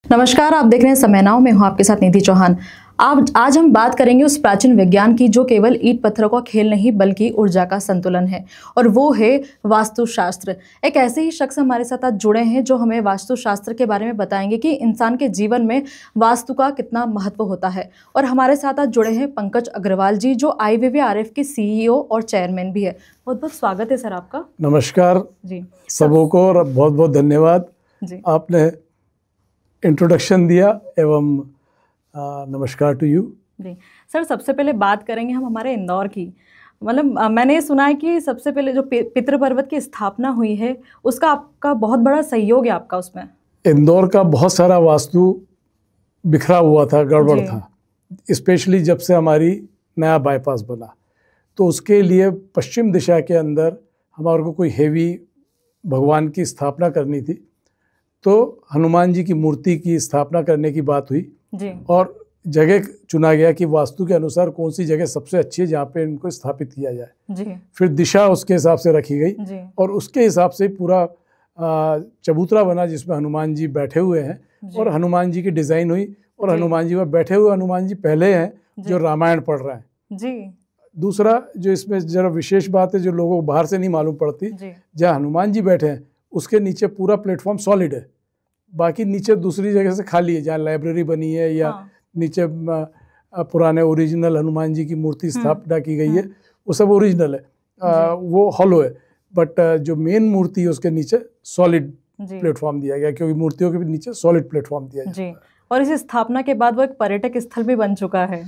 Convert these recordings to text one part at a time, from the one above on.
नमस्कार, आप देख रहे हैं समय नाउ। मैं हूं आपके साथ निधि चौहान। आज हम बात करेंगे उस प्राचीन विज्ञान की जो केवल ईंट पत्थरों का खेल नहीं बल्कि ऊर्जा का संतुलन है, और वो है वास्तुशास्त्र। एक ऐसे ही शख्स हमारे साथ आज जुड़े हैं जो हमें वास्तुशास्त्र के बारे में बताएंगे कि इंसान के जीवन में वास्तु का कितना महत्व होता है। और हमारे साथ आज जुड़े हैं पंकज अग्रवाल जी, जो IVVRF के CEO और चेयरमैन भी है। बहुत बहुत स्वागत है सर आपका। नमस्कार जी सबों को, और बहुत बहुत धन्यवाद जी, आपने इंट्रोडक्शन दिया एवं नमस्कार टू यू जी। सर, सबसे पहले बात करेंगे हम हमारे इंदौर की। मतलब मैंने सुना है कि सबसे पहले जो पितृपर्वत की स्थापना हुई है उसका आपका बहुत बड़ा सहयोग है आपका उसमें। इंदौर का बहुत सारा वास्तु बिखरा हुआ था, गड़बड़ था, स्पेशली जब से हमारी नया बाईपास बना। तो उसके लिए पश्चिम दिशा के अंदर हमारे को कोई हेवी भगवान की स्थापना करनी थी, तो हनुमान जी की मूर्ति की स्थापना करने की बात हुई जी। और जगह चुना गया कि वास्तु के अनुसार कौन सी जगह सबसे अच्छी है जहाँ पे इनको स्थापित किया जाए जी। फिर दिशा उसके हिसाब से रखी गई जी। और उसके हिसाब से पूरा चबूतरा बना जिसमें हनुमान जी बैठे हुए हैं और हनुमान जी की डिज़ाइन हुई। और हनुमान जी में बैठे हुए हनुमान जी पहले हैं जो रामायण पढ़ रहे हैं जी। दूसरा जो इसमें जरा विशेष बात है जो लोगों को बाहर से नहीं मालूम पड़ती, जहाँ हनुमान जी बैठे हैं उसके नीचे पूरा प्लेटफॉर्म सॉलिड है, बाकी नीचे दूसरी जगह से खाली है, जहाँ लाइब्रेरी बनी है या नीचे पुराने ओरिजिनल हनुमान जी की मूर्ति स्थापना की गई है वो सब ओरिजिनल है, वो हॉलो है। बट जो मेन मूर्ति है उसके नीचे सॉलिड प्लेटफॉर्म दिया गया, क्योंकि मूर्तियों के नीचे सॉलिड प्लेटफॉर्म दिया गया। और इस स्थापना के बाद वो एक पर्यटक स्थल भी बन चुका है।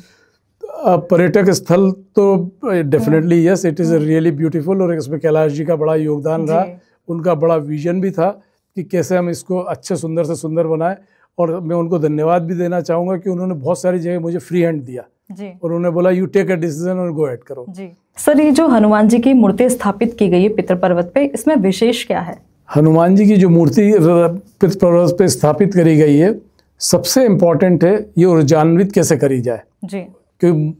पर्यटक स्थल तो definitely yes, it is really beautiful. और इसमें कैलाश जी का बड़ा योगदान रहा, उनका बड़ा विजन भी था कि कैसे हम इसको अच्छे सुंदर से सुंदर बनाएं। और मैं उनको धन्यवाद भी देना चाहूँगा कि उन्होंने बहुत सारी जगह मुझे फ्री हैंड दिया जी। और उन्होंने बोला यू टेक अ डिसीजन और गो एड करो जी। सर, ये जो हनुमान जी की मूर्ति स्थापित की गई है पितृपर्वत पे, इसमें विशेष क्या है? हनुमान जी की जो मूर्ति पितृपर्वत पे स्थापित करी गई है, सबसे इम्पोर्टेंट है ये ऊर्जान्वित कैसे करी जाए जी। क्योंकि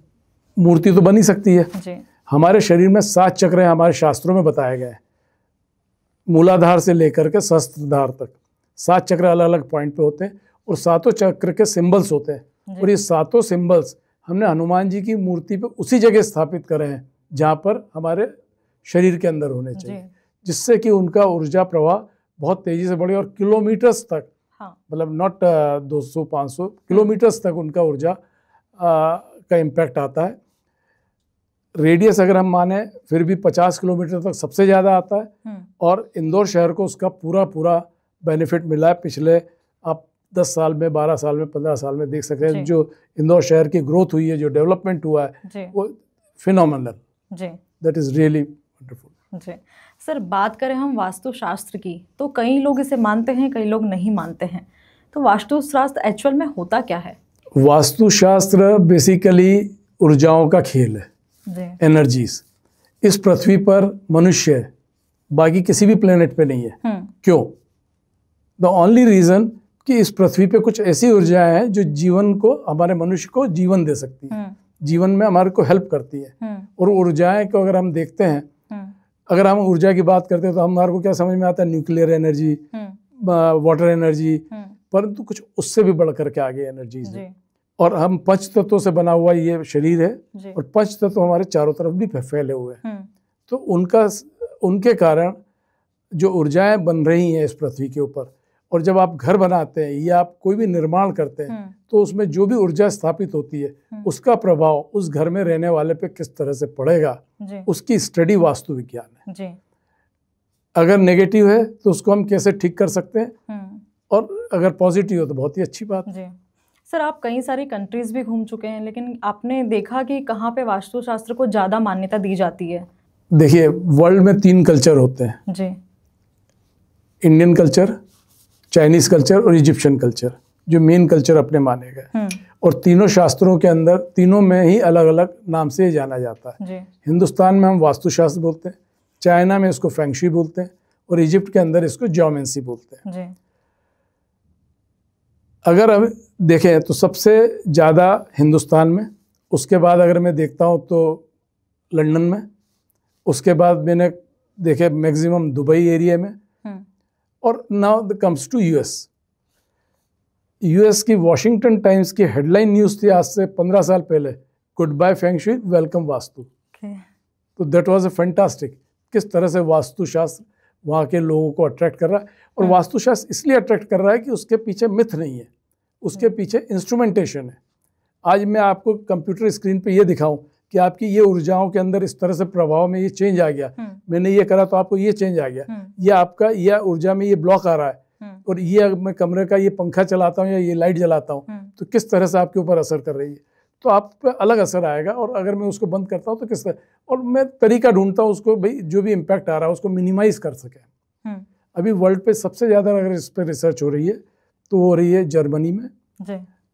मूर्ति तो बन ही सकती है जी। हमारे शरीर में 7 चक्र हमारे शास्त्रों में बताए गए हैं, मूलाधार से लेकर के सहस्त्रधार तक 7 चक्र अलग अलग पॉइंट पे होते हैं और 7 चक्र के सिंबल्स होते हैं। और ये 7 सिंबल्स हमने हनुमान जी की मूर्ति पे उसी जगह स्थापित करे हैं जहाँ पर हमारे शरीर के अंदर होने चाहिए, जिससे कि उनका ऊर्जा प्रवाह बहुत तेजी से बढ़े और किलोमीटर्स तक, मतलब नॉट 200-500 किलोमीटर्स तक उनका ऊर्जा का इम्पैक्ट आता है। रेडियस अगर हम माने फिर भी 50 किलोमीटर तक सबसे ज़्यादा आता है। और इंदौर शहर को उसका पूरा बेनिफिट मिला है। पिछले आप 10 साल में, 12 साल में, 15 साल में देख सकते हैं जो इंदौर शहर की ग्रोथ हुई है, जो डेवलपमेंट हुआ है वो phenomenal, that is really wonderful जी। सर, बात करें हम वास्तुशास्त्र की तो कई लोग इसे मानते हैं, कई लोग नहीं मानते हैं। तो वास्तुशास्त्र एक्चुअल में होता क्या है? वास्तुशास्त्र बेसिकली ऊर्जाओं का खेल है, एनर्जीज। इस पृथ्वी पर मनुष्य है, बाकी किसी भी प्लेनेट पे नहीं है। क्यों? द ओनली रीजन कि इस पृथ्वी पे कुछ ऐसी ऊर्जाएं हैं जो जीवन को, हमारे मनुष्य को जीवन दे सकती है, जीवन में हमारे को हेल्प करती है। और ऊर्जाएं को अगर हम देखते हैं, अगर हम ऊर्जा की बात करते हैं तो हमारे को क्या समझ में आता है? न्यूक्लियर एनर्जी, वाटर एनर्जी, परंतु कुछ उससे भी बढ़ करके आगे एनर्जीज है। और हम 5 तत्वों से बना हुआ ये शरीर है और 5 तत्व हमारे चारों तरफ भी फैले हुए हैं। तो उनके कारण जो ऊर्जाएं बन रही हैं इस पृथ्वी के ऊपर, और जब आप घर बनाते हैं या आप कोई भी निर्माण करते हैं तो उसमें जो भी ऊर्जा स्थापित होती है उसका प्रभाव उस घर में रहने वाले पे किस तरह से पड़ेगा, उसकी स्टडी वास्तु विज्ञान है। अगर नेगेटिव है तो उसको हम कैसे ठीक कर सकते हैं, और अगर पॉजिटिव हो तो बहुत ही अच्छी बात है। सर, आप कई सारी कंट्रीज भी घूम चुके हैं, लेकिन आपने देखा कि कहाँ पे वास्तुशास्त्र को ज़्यादा मान्यता दी जाती है? देखिए, वर्ल्ड में 3 कल्चर होते हैं जी। इंडियन कल्चर, चाइनीज कल्चर और इजिप्शियन कल्चर, जो मेन कल्चर अपने माने गए। और तीनों शास्त्रों के अंदर तीनों में ही अलग अलग नाम से जाना जाता है जी। हिंदुस्तान में हम वास्तुशास्त्र बोलते हैं, चाइना में इसको फेंगशुई बोलते हैं, और इजिप्ट के अंदर इसको जियोमेंसी बोलते हैं जी। अगर हम देखें तो सबसे ज़्यादा हिंदुस्तान में, उसके बाद अगर मैं देखता हूँ तो लंदन में, उसके बाद मैंने देखे मैक्सिमम दुबई एरिया में, और now the comes to US। US की वॉशिंगटन टाइम्स की हेडलाइन न्यूज़ थी आज से 15 साल पहले, goodbye feng shui, welcome vastu. तो दैट वाज अ फैंटास्टिक। किस तरह से वास्तुशास्त्र वहाँ के लोगों को अट्रैक्ट कर रहा है, और वास्तुशास्त्र इसलिए अट्रैक्ट कर रहा है कि उसके पीछे मिथ नहीं है, उसके पीछे इंस्ट्रूमेंटेशन है। आज मैं आपको कंप्यूटर स्क्रीन पे ये दिखाऊं कि आपकी ये ऊर्जाओं के अंदर इस तरह से प्रभाव में ये चेंज आ गया, मैंने ये करा तो आपको ये चेंज आ गया, ये आपका यह ऊर्जा में ये ब्लॉक आ रहा है, और ये मैं कमरे का ये पंखा चलाता हूँ या ये लाइट जलाता हूँ तो किस तरह से आपके ऊपर असर कर रही है, तो आप पे अलग असर आएगा। और अगर मैं उसको बंद करता हूँ तो किस तरह, और मैं तरीका ढूंढता हूँ उसको, भाई जो भी इम्पैक्ट आ रहा है उसको मिनिमाइज कर सके। अभी वर्ल्ड पे सबसे ज़्यादा अगर इस पर रिसर्च हो रही है तो हो रही है जर्मनी में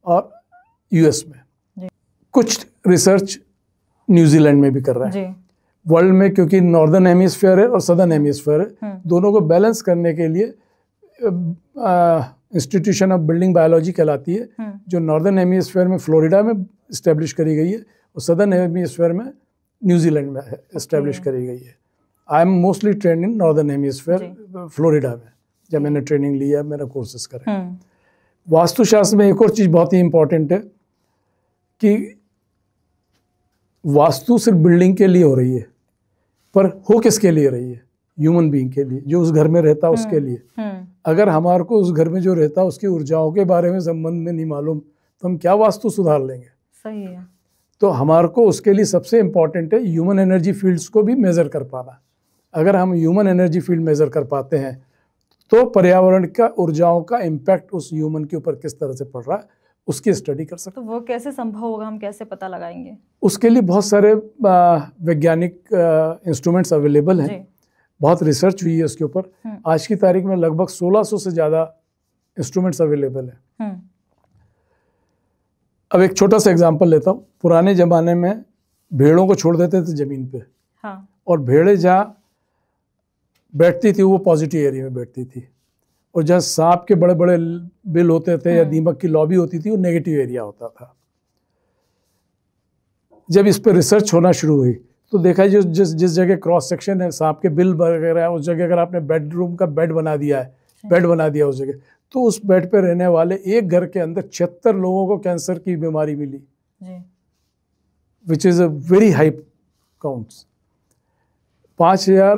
और यूएस में, कुछ रिसर्च न्यूजीलैंड में भी कर रहा है। वर्ल्ड में क्योंकि नॉर्दर्न हेमिस्फीयर है और सदर्न हेमिस्फीयर है, दोनों को बैलेंस करने के लिए इंस्टीट्यूशन ऑफ बिल्डिंग बायोलॉजी कहलाती है, जो नॉर्दर्न हेमिस्फीयर में फ्लोरिडा में इस्टेब्लिश करी गई है और सदर्न हेमिस्फीयर में न्यूजीलैंड में इस्टेब्लिश करी गई है। I am mostly trend in northern hemisphere Florida में, जब मैंने ट्रेनिंग लिया, मेरा कोर्सेज करे। वास्तुशास्त्र में एक और चीज़ बहुत ही इम्पोर्टेंट है कि वास्तु सिर्फ बिल्डिंग के लिए हो रही है, पर हो किसके लिए रही है? ह्यूमन बीइंग के लिए, जो उस घर में रहता है उसके लिए। अगर हमारे को उस घर में जो रहता है उसकी ऊर्जाओं के बारे में संबंध में नहीं मालूम तो हम क्या वास्तु सुधार लेंगे? सही है। तो हमारे को उसके लिए सबसे इम्पॉर्टेंट है ह्यूमन एनर्जी फील्ड्स को भी मेज़र कर पाना। अगर हम ह्यूमन एनर्जी फील्ड मेज़र कर पाते हैं तो पर्यावरण का ऊर्जाओं का इम्पैक्ट उस ह्यूमन के ऊपर किस तरह से पड़ रहा है उसकी स्टडी कर सकते हैं। तो वो कैसे संभव होगा, हम कैसे पता लगाएंगे? उसके लिए बहुत सारे वैज्ञानिक इंस्ट्रूमेंट्स अवेलेबल हैं, बहुत रिसर्च हुई है उसके ऊपर। आज की तारीख में लगभग 1600 से ज़्यादा इंस्ट्रूमेंट्स अवेलेबल हैं। अब एक छोटा सा एग्जांपल लेता हूँ। पुराने ज़माने में भेड़ों को छोड़ देते थे ज़मीन पे, और भेड़ें जहाँ बैठती थी वो पॉजिटिव एरिया में बैठती थी, और जहाँ सांप के बड़े बड़े बिल होते थे या दीमक की लॉबी होती थी वो नेगेटिव एरिया होता था। जब इस पर रिसर्च होना शुरू हुई तो देखा जो जिस जगह क्रॉस सेक्शन है, सांप के बिल वगैरह है, उस जगह अगर आपने बेडरूम का बेड बना दिया है, बेड बना दिया उस जगह, तो उस बेड पे रहने वाले एक घर के अंदर 76 लोगों को कैंसर की बीमारी मिली, which is a very high counts. 5000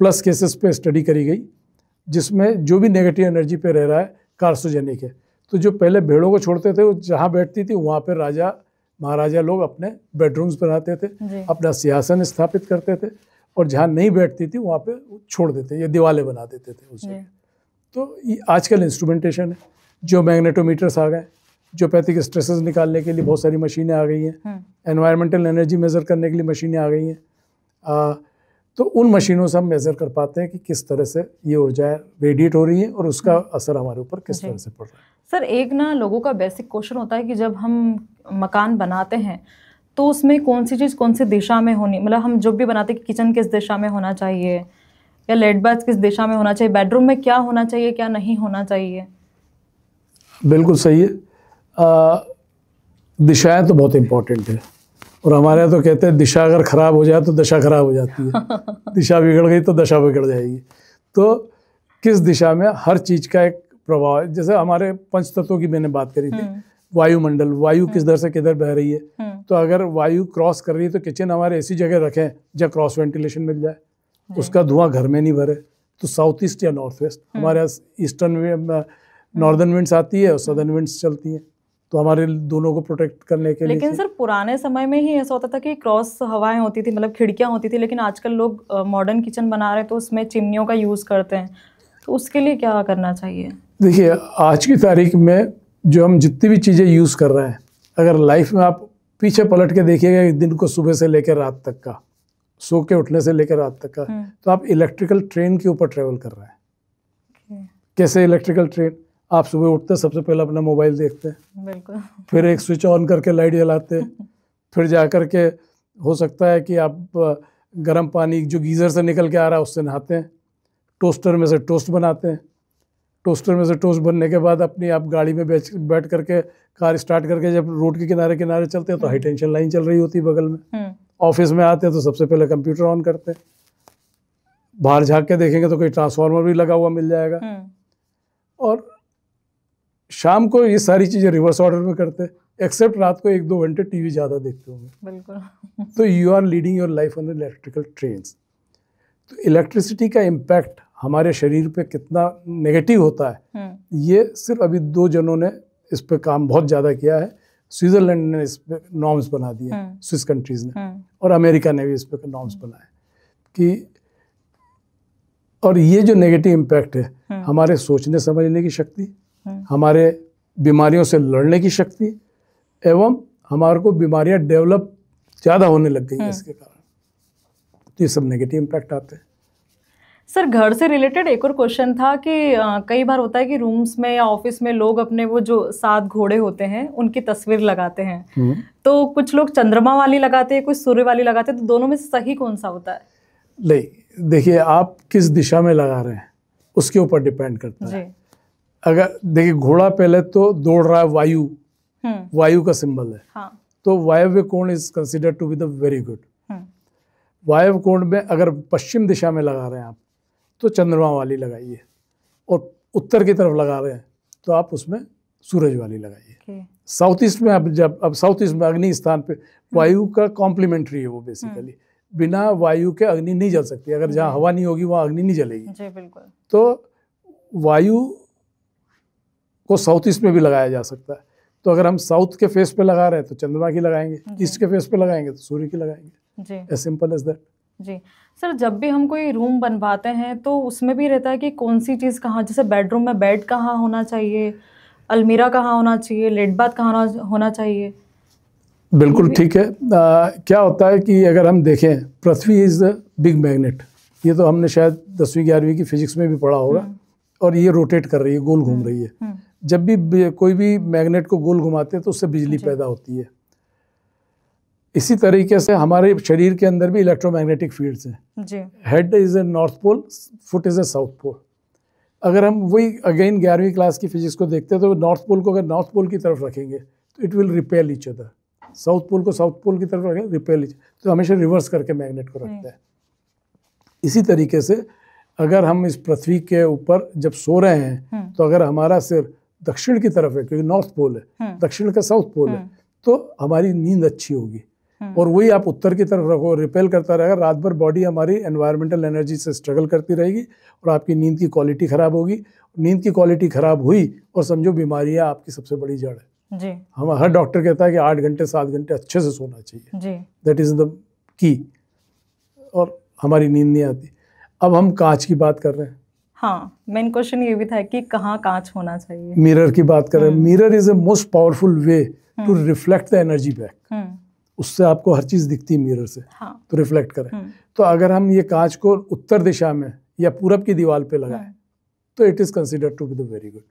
plus cases पे स्टडी करी गई, जिसमें जो भी नेगेटिव एनर्जी पे रह रहा है कार्सिनोजेनिक है। तो जो पहले भेड़ों को छोड़ते थे वो जहाँ बैठती थी वहाँ पे राजा महाराजा लोग अपने बेडरूम्स बनाते थे, अपना सिंहासन स्थापित करते थे, और जहाँ नहीं बैठती थी वहाँ पे छोड़ देते या दीवारें बना देते थे उस जगह। तो ये आजकल इंस्ट्रूमेंटेशन है, जो मैग्नेटोमीटर्स आ गए, जियोपैथिक स्ट्रेसेस निकालने के लिए बहुत सारी मशीनें आ गई हैं, एनवायरमेंटल एनर्जी मेज़र करने के लिए मशीनें आ गई हैं। तो उन मशीनों से हम मेज़र कर पाते हैं कि किस तरह से ये ऊर्जाएं रेडिएट हो रही हैं और उसका असर हमारे ऊपर किस तरह से पड़ रहा है। सर, एक ना लोगों का बेसिक क्वेश्चन होता है कि जब हम मकान बनाते हैं तो उसमें कौन सी चीज़ कौन सी दिशा में होनी, मतलब हम जब भी बनाते हैं कि किचन किस दिशा में होना चाहिए या लेट बाथ किस दिशा में होना चाहिए, बेडरूम में क्या होना चाहिए क्या नहीं होना चाहिए? बिल्कुल सही है। दिशाएं तो बहुत इम्पोर्टेंट है, और हमारे यहाँ तो कहते हैं दिशा अगर खराब हो जाए तो दशा खराब हो जाती है। दिशा बिगड़ गई तो दशा बिगड़ जाएगी। तो किस दिशा में हर चीज़ का एक प्रभाव है। जैसे हमारे पंच तत्वों की मैंने बात करी थी, वायुमंडल, वायु किस दर से किधर बह रही है, तो अगर वायु क्रॉस कर रही है तो किचन हमारे ऐसी जगह रखें जहाँ क्रॉस वेंटिलेशन मिल जाए, उसका धुआं घर में नहीं भरे। तो साउथ ईस्ट या नॉर्थ वेस्ट, हमारे यहाँ ईस्टर्न नॉर्दर्न विंड्स आती है और सदर्न विंड्स चलती हैं, तो हमारे दोनों को प्रोटेक्ट करने के लिए। लेकिन सर पुराने समय में ही ऐसा होता था कि क्रॉस हवाएं होती थी, मतलब खिड़कियां होती थी, लेकिन आजकल लोग मॉडर्न किचन बना रहे हैं तो उसमें चिमनियों का यूज़ करते हैं, तो उसके लिए क्या करना चाहिए? देखिए, आज की तारीख में जो हम जितनी भी चीज़ें यूज़ कर रहे हैं, अगर लाइफ में आप पीछे पलट के देखिएगा एक दिन को सुबह से लेकर रात तक का, सो के उठने से लेकर रात तक का, तो आप इलेक्ट्रिकल ट्रेन के ऊपर ट्रेवल कर रहे हैं। कैसे इलेक्ट्रिकल ट्रेन? आप सुबह उठते सबसे पहले अपना मोबाइल देखते हैं, बिल्कुल, फिर एक स्विच ऑन करके लाइट जलाते हैं, फिर जा कर के हो सकता है कि आप गर्म पानी जो गीज़र से निकल के आ रहा है उससे नहाते हैं, टोस्टर में से टोस्ट बनाते हैं, टोस्टर में से टोस्ट बनने के बाद अपनी आप गाड़ी में बैठ करके कार स्टार्ट करके जब रोड के किनारे किनारे चलते हैं तो हाई टेंशन लाइन चल रही होती है बगल में। ऑफिस में आते हैं तो सबसे पहले कंप्यूटर ऑन करते हैं, बाहर झाँक के देखेंगे तो कोई ट्रांसफार्मर भी लगा हुआ मिल जाएगा। और शाम को ये सारी चीज़ें रिवर्स ऑर्डर में करते हैं, एक्सेप्ट रात को 1-2 घंटे टीवी ज़्यादा देखते होंगे। बिल्कुल। तो you are leading your life on electrical trains. तो इलेक्ट्रिसिटी का इम्पैक्ट हमारे शरीर पे कितना नेगेटिव होता है, ये सिर्फ अभी 2 जनों ने इस पे काम बहुत ज़्यादा किया है। स्विट्जरलैंड ने इस पे नॉर्म्स बना दिए, स्विस कंट्रीज़ ने, और अमेरिका ने भी इस पे नॉर्म्स बनाए कि, और ये जो नेगेटिव इम्पैक्ट है हमारे सोचने समझने की शक्ति, हमारे बीमारियों से लड़ने की शक्ति, एवं हमारे को बीमारियां डेवलप ज़्यादा होने लग गई हैं इसके कारण। तो ये सब नेगेटिव इम्पैक्ट आते हैं। सर, घर से रिलेटेड एक और क्वेश्चन था कि कई बार होता है कि रूम्स में या ऑफिस में लोग अपने वो जो 7 घोड़े होते हैं उनकी तस्वीर लगाते हैं, तो कुछ लोग चंद्रमा वाली लगाते हैं, कुछ सूर्य वाली लगाते हैं, तो दोनों में से सही कौन सा होता है? नहीं, देखिए आप किस दिशा में लगा रहे हैं उसके ऊपर डिपेंड करता है। अगर देखिए घोड़ा पहले तो दौड़ रहा है वायु, वायु का सिंबल है, हाँ। तो वायव्य कोण is considered to be the very good. वायव्य कोण में अगर पश्चिम दिशा में लगा रहे हैं आप तो चंद्रमा वाली लगाइए, और उत्तर की तरफ लगा रहे हैं तो आप उसमें सूरज वाली लगाइए। साउथ ईस्ट में अब साउथ ईस्ट में अग्नि स्थान पे वायु का कॉम्प्लीमेंट्री है वो बेसिकली। बिना वायु के अग्नि नहीं जल सकती, अगर जहाँ हवा नहीं होगी वहाँ अग्नि नहीं जलेगी। जी बिल्कुल। तो वायु को साउथ ईस्ट में भी लगाया जा सकता है। तो अगर हम साउथ के फेस पे लगा रहे हैं तो चंद्रमा की लगाएंगे, ईस्ट के फेस पे लगाएंगे तो सूर्य की लगाएंगे। As simple as that. जी सर, जब भी हम कोई रूम बनवाते हैं तो उसमें भी रहता है कि कौन सी चीज़ कहाँ, जैसे बेडरूम में बेड कहाँ होना चाहिए, अलमीरा कहाँ होना चाहिए, लेट बाथ कहाँ होना चाहिए? बिल्कुल ठीक है। क्या होता है कि अगर हम देखें, पृथ्वी इज़ द बिग मैग्नेट, ये तो हमने शायद 10वीं 11वीं की फिजिक्स में भी पढ़ा होगा, और ये रोटेट कर रही है, गोल घूम रही है। जब भी कोई भी मैग्नेट को गोल घुमाते हैं तो उससे बिजली पैदा होती है। इसी तरीके से हमारे शरीर के अंदर भी इलेक्ट्रोमैग्नेटिक फील्ड्स हैं। Head is a north pole, foot is a south pole. अगर हम वही अगेन 11वीं क्लास की फिजिक्स को देखते हैं तो नॉर्थ पोल को अगर नॉर्थ पोल की तरफ रखेंगे तो it will repel each other, south pole को साउथ पोल की तरफ रखेंगे रिपेल ईच, तो हमेशा रिवर्स करके मैग्नेट को रखते हैं। इसी तरीके से अगर हम इस पृथ्वी के ऊपर जब सो रहे हैं तो अगर हमारा सिर दक्षिण की तरफ है, क्योंकि नॉर्थ पोल है, दक्षिण का साउथ पोल है, तो हमारी नींद अच्छी होगी। और वही आप उत्तर की तरफ रखो, रिपेल करता रहेगा, रात भर बॉडी हमारी एनवायरमेंटल एनर्जी से स्ट्रगल करती रहेगी और आपकी नींद की क्वालिटी खराब होगी। नींद की क्वालिटी खराब हुई और समझो बीमारियां आपकी सबसे बड़ी जड़ है। जी। हम हर डॉक्टर कहता है कि 8 घंटे 7 घंटे अच्छे से सोना चाहिए। जी। That is the key. और हमारी नींद नहीं आती। अब हम कांच की बात कर रहे हैं। हाँ, मेन क्वेश्चन ये भी था कि कहाँ कांच होना चाहिए। मिरर की बात कर रहे हैं। Mirror is the most powerful way to reflect the energy back. उससे आपको हर चीज दिखती है मिरर से। हाँ। तो रिफ्लेक्ट करें। तो अगर हम ये कांच को उत्तर दिशा में या पूरब की दीवार पे लगाएं तो it is considered to be the very good.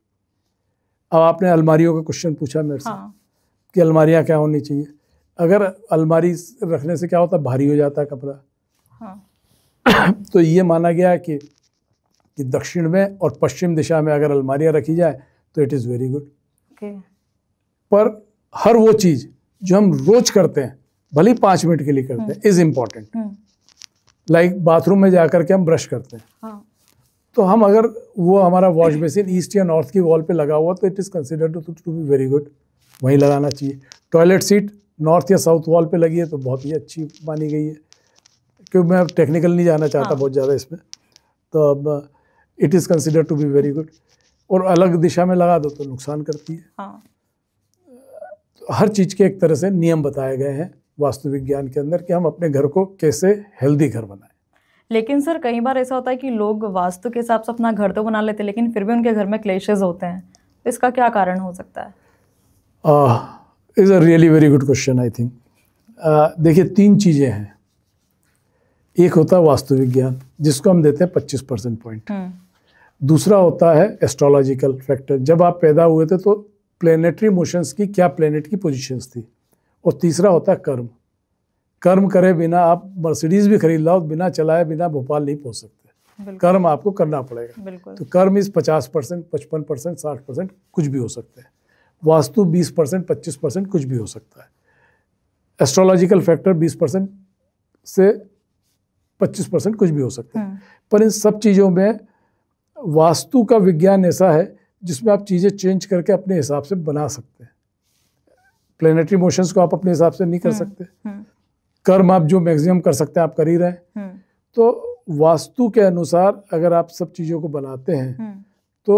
अब आपने अलमारियों का क्वेश्चन पूछा मेरे से। हाँ। कि अलमारियां क्या होनी चाहिए। अगर अलमारी रखने से क्या होता है, भारी हो जाता है कपड़ा। हाँ। तो ये माना गया है कि दक्षिण में और पश्चिम दिशा में अगर अलमारियां रखी जाए तो इट इज़ वेरी गुड। पर हर वो चीज़ जो हम रोज करते हैं, भले 5 मिनट के लिए करते हैं, इज इम्पॉर्टेंट। लाइक बाथरूम में जाकर के हम ब्रश करते हैं। हाँ। तो हम अगर वो हमारा वॉश बेसिन ईस्ट या नॉर्थ की वॉल पे लगा हुआ तो it is considered to be very good, वहीं लगाना चाहिए। टॉयलेट सीट नॉर्थ या साउथ वॉल पे लगी है तो बहुत ही अच्छी मानी गई है, क्योंकि मैं टेक्निकल नहीं जाना चाहता। हाँ। बहुत ज़्यादा इसमें, तो अब it is considered to be very good. और अलग दिशा में लगा दो तो नुकसान करती है। हाँ। हर चीज़ के एक तरह से नियम बताए गए हैं वास्तु विज्ञान के अंदर कि हम अपने घर को कैसे हेल्दी घर बनाएं। लेकिन सर कई बार ऐसा होता है कि लोग वास्तु के हिसाब से अपना घर तो बना लेते हैं लेकिन फिर भी उनके घर में क्लेशेस होते हैं, तो इसका क्या कारण हो सकता है? Is a really very good question I think. देखिए 3 चीज़ें हैं। एक होता है वास्तु विज्ञान जिसको हम देते हैं 25% पॉइंट। दूसरा होता है एस्ट्रोलॉजिकल फैक्टर, जब आप पैदा हुए थे तो प्लेनेटरी मोशंस की क्या प्लेनेट की पोजीशंस थी। और तीसरा होता है कर्म। कर्म करे बिना आप मर्सिडीज भी खरीद लाओ, बिना चलाए बिना भोपाल नहीं पहुंच सकते। कर्म आपको करना पड़ेगा। तो कर्म इस 50%, 55%, 60% कुछ भी हो सकता है। वास्तु 20%, 25% कुछ भी हो सकता है। एस्ट्रोलॉजिकल फैक्टर 20% से 25% कुछ भी हो सकता है। पर इन सब चीज़ों में वास्तु का विज्ञान ऐसा है जिसमें आप चीज़ें चेंज करके अपने हिसाब से बना सकते हैं। प्लेनेटरी मोशंस को आप अपने हिसाब से नहीं कर सकते, कर्म आप जो मैक्सिमम कर सकते हैं आप कर ही रहे हैं। तो वास्तु के अनुसार अगर आप सब चीज़ों को बनाते हैं तो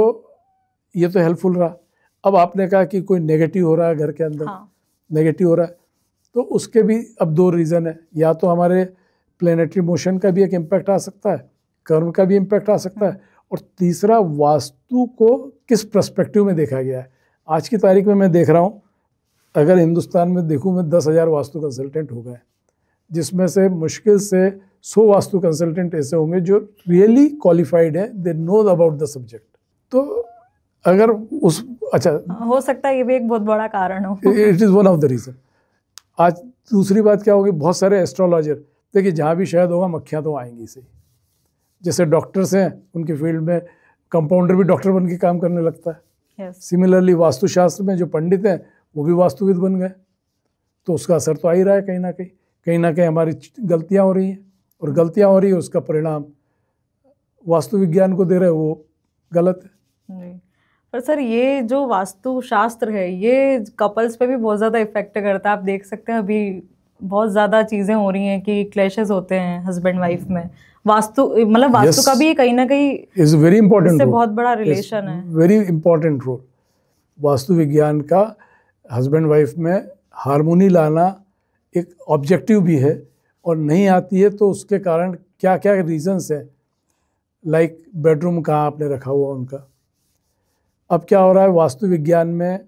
ये तो हेल्पफुल रहा। अब आपने कहा कि कोई नेगेटिव हो रहा है घर के अंदर, नेगेटिव हो रहा है, तो उसके भी अब दो रीज़न है। या तो हमारे प्लेनेटरी मोशन का भी एक इम्पैक्ट आ सकता है, कर्म का भी इम्पैक्ट आ सकता है, और तीसरा वास्तु को किस पर्सपेक्टिव में देखा गया है। आज की तारीख में मैं देख रहा हूँ, अगर हिंदुस्तान में देखूँ मैं 10,000 वास्तु कंसल्टेंट हो गए, जिसमें से मुश्किल से 100 वास्तु कंसल्टेंट ऐसे होंगे जो रियली क्वालिफाइड है, they know about the subject. तो अगर उस अच्छा हो सकता है ये भी एक बहुत बड़ा कारण हो, it is one of the reason. आज दूसरी बात क्या होगी, बहुत सारे एस्ट्रोलॉजर, देखिए जहाँ भी शहद होगा मक्खियाँ तो आएंगी सही। जैसे डॉक्टर्स हैं, उनकी फील्ड में कंपाउंडर भी डॉक्टर बन के काम करने लगता है। सिमिलरली वास्तुशास्त्र में जो पंडित हैं वो भी वास्तुविद बन गए, तो उसका असर तो आ ही रहा है कहीं ना कहीं हमारी गलतियाँ हो रही हैं, और गलतियाँ हो रही है उसका परिणाम वास्तु विज्ञान को दे रहे, वो गलत है। पर सर ये जो वास्तु शास्त्र है ये कपल्स पे भी बहुत ज़्यादा इफेक्ट करता है। आप देख सकते हैं अभी बहुत ज़्यादा चीज़ें हो रही हैं कि क्लैशेस होते हैं हस्बैंड वाइफ में। वास्तु मतलब वास्तु का भी कहीं ना कहीं इज वेरी इंपॉर्टेंट, इससे बहुत बड़ा रिलेशन है, वेरी इंपॉर्टेंट रोल। वास्तु विज्ञान का हस्बैंड वाइफ में हार्मोनी लाना एक ऑब्जेक्टिव भी है, और नहीं आती है तो उसके कारण क्या क्या रीजंस हैं, लाइक बेडरूम कहाँ आपने रखा हुआ उनका। अब क्या हो रहा है वास्तु विज्ञान में,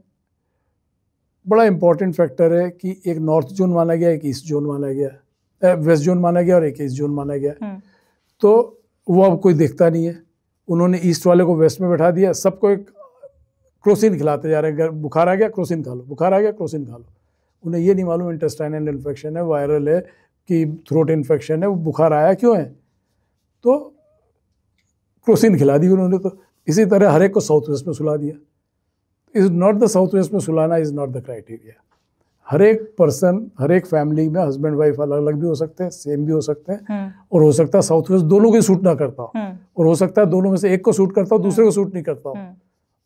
बड़ा इंपॉर्टेंट फैक्टर है कि एक नॉर्थ जोन माना गया, एक ईस्ट जोन माना गया, वेस्ट जोन माना गया और एक ईस्ट जोन माना गया। तो वो अब कोई देखता नहीं है, उन्होंने ईस्ट वाले को वेस्ट में बैठा दिया, सबको एक क्रोसिन खिलाते जा रहे हैं, बुखार आ गया क्रोसिन खा लो, बुखार आ गया क्रोसिन खा लो। उन्हें ये नहीं मालूम इंटेस्टाइनल इन्फेक्शन है, वायरल है कि थ्रोट इन्फेक्शन है, वो बुखार आया क्यों है, तो क्रोसिन खिला दी उन्होंने। तो इसी तरह हर एक को साउथ वेस्ट में सुला दिया। Is not the south west में सुलाना इज नॉट द क्राइटेरिया। हर एक पर्सन, हर एक फैमिली में हस्बैंड वाइफ अलग अलग भी हो सकते हैं, सेम भी हो सकते हैं, और हो सकता है साउथ वेस्ट दोनों को सूट ना करता हो, और हो सकता है दोनों में से एक को सूट करता हो, दूसरे को सूट नहीं करता हो,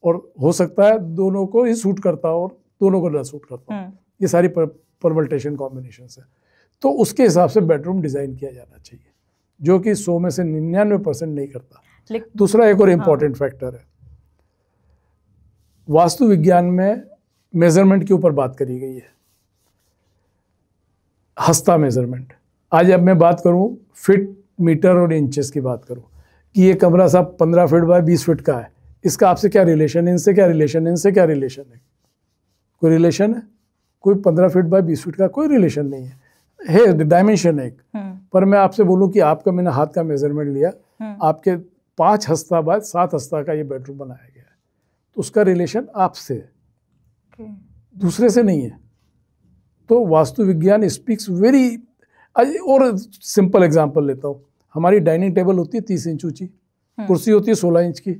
और हो सकता है दोनों को ही सूट करता हो और दोनों को ना सूट करता हो। ये सारी परमल्टेशन कॉम्बिनेशन है। तो उसके हिसाब से बेडरूम डिज़ाइन किया जाना चाहिए, जो कि 100 में से 99% नहीं करता। दूसरा एक और इम्पॉर्टेंट फैक्टर है, वास्तु विज्ञान में मेजरमेंट के ऊपर बात करी गई है, हस्ता मेजरमेंट। आज अब मैं बात करूं फीट, मीटर और इंचेस की बात करूं कि ये कमरा साहब 15 फीट बाय 20 फीट का है, इसका आपसे क्या रिलेशन है, इनसे क्या रिलेशन है, इनसे क्या रिलेशन है, कोई रिलेशन है? कोई 15 फीट बाय 20 फीट का कोई रिलेशन नहीं है डायमेंशन है एक। पर मैं आपसे बोलूं कि आपका मैंने हाथ का मेजरमेंट लिया, आपके 5 हस्ता बाय 7 हस्ता का ये बेडरूम बनाया गया है, तो उसका रिलेशन आपसे है, दूसरे से नहीं है। तो वास्तु विज्ञान स्पीक्स वेरी। और सिंपल एग्जांपल लेता हूँ, हमारी डाइनिंग टेबल होती है 30 इंच ऊंची, कुर्सी होती है 16 इंच की,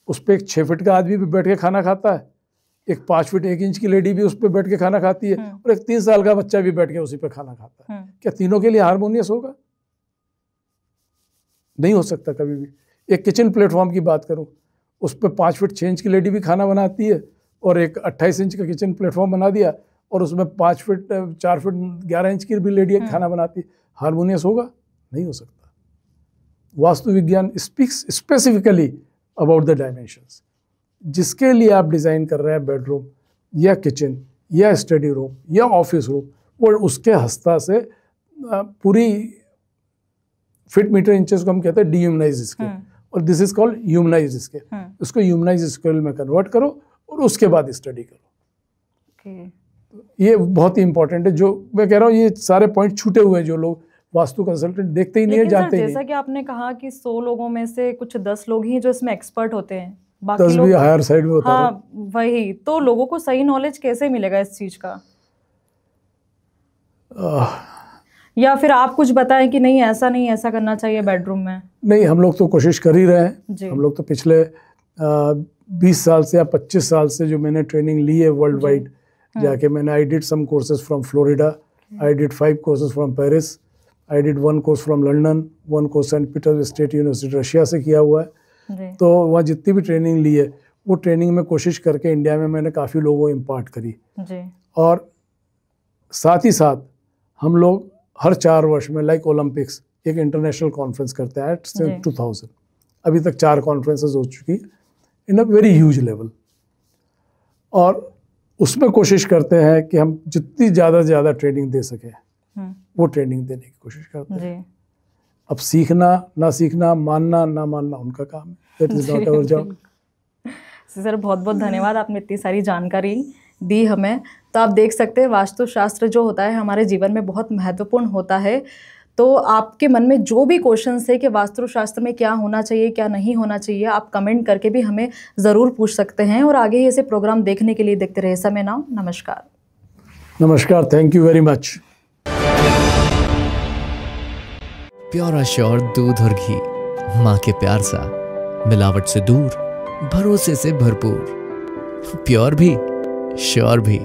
उस पर एक 6 फीट का आदमी भी बैठ के खाना खाता है, एक 5 फीट 1 इंच की लेडी भी उस पर बैठ के खाना खाती है, और एक 3 साल का बच्चा भी बैठ के उसी पर खाना खाता है। क्या तीनों के लिए हारमोनियस होगा? नहीं हो सकता कभी भी। एक किचन प्लेटफॉर्म की बात करूं, उस पर 5 फीट 6 इंच की लेडी भी खाना बनाती है, और एक 28 इंच का किचन प्लेटफॉर्म बना दिया और उसमें 5 फीट 4 फीट 11 इंच की भी लेडी खाना बनाती है, हारमोनियस होगा? नहीं हो सकता। वास्तु विज्ञान speaks specifically about the dimensions. जिसके लिए आप डिज़ाइन कर रहे हैं बेडरूम या किचन या स्टडी रूम या ऑफिस रूम, वो उसके हस्ता से पूरी फीट मीटर इंचेस को हम कहते हैं डीह्यूमनाइज स्केल, और this is called humanise scale. उसको ह्यूमनाइज स्केल में कन्वर्ट करो और उसके बाद स्टडी करो। ये बहुत ही इंपॉर्टेंट है। जो मैं कह रहा हूँ, ये सारे पॉइंट छूटे हुए हैं, जो लोग वास्तु कंसल्टेंट देखते ही नहीं है, जानते ही नहीं। जैसा कि आपने कहा कि 100 लोगों में से कुछ 10 लोग ही जो इसमें एक्सपर्ट होते हैं, बाकी 10 भी हायर साइड में होता है। हाँ वही तो, लोगों को सही नॉलेज कैसे मिलेगा इस चीज का? या फिर आप कुछ बताएं कि नहीं ऐसा नहीं, ऐसा करना चाहिए बेडरूम में? नहीं, हम लोग तो कोशिश कर ही रहे हैं। हम लोग तो पिछले 20 साल से या 25 साल से जो मैंने ट्रेनिंग ली है वर्ल्ड वाइड जाके, मैंने I did some courses from Florida, I did 5 courses from Paris, I did 1 course from London, 1 course Saint Peters State University Russia से किया हुआ है। तो वहाँ जितनी भी ट्रेनिंग ली है वो ट्रेनिंग में कोशिश करके इंडिया में मैंने काफ़ी लोगों को इम्पार्ट करी। जी। और साथ ही साथ हम लोग हर 4 वर्ष में लाइक ओलंपिक्स एक इंटरनेशनल कॉन्फ्रेंस करते हैं सिंस 2000। अभी तक 4 कॉन्फ्रेंसेस हो चुकी इन अ वेरी ह्यूज लेवल, और उसमें कोशिश करते हैं कि हम जितनी ज़्यादा से ज़्यादा ट्रेनिंग दे सकें वो ट्रेनिंग देने की कोशिश करते हैं। अब सीखना ना सीखना, मानना ना मानना उनका काम है, that is not our job. Sir बहुत बहुत धन्यवाद, आपने इतनी सारी जानकारी दी हमें। तो आप देख सकते हैं वास्तुशास्त्र जो होता है हमारे जीवन में बहुत महत्वपूर्ण होता है। तो आपके मन में जो भी क्वेश्चंस है कि वास्तुशास्त्र में क्या होना चाहिए क्या नहीं होना चाहिए, आप कमेंट करके भी हमें ज़रूर पूछ सकते हैं। और आगे ऐसे प्रोग्राम देखने के लिए देखते रहे समय नाउ। नमस्कार। नमस्कार, thank you very much. Pure assure दूध और घी, माँ के प्यार सा, मिलावट से दूर, भरोसे से भरपूर, प्योर भी श्योर भी।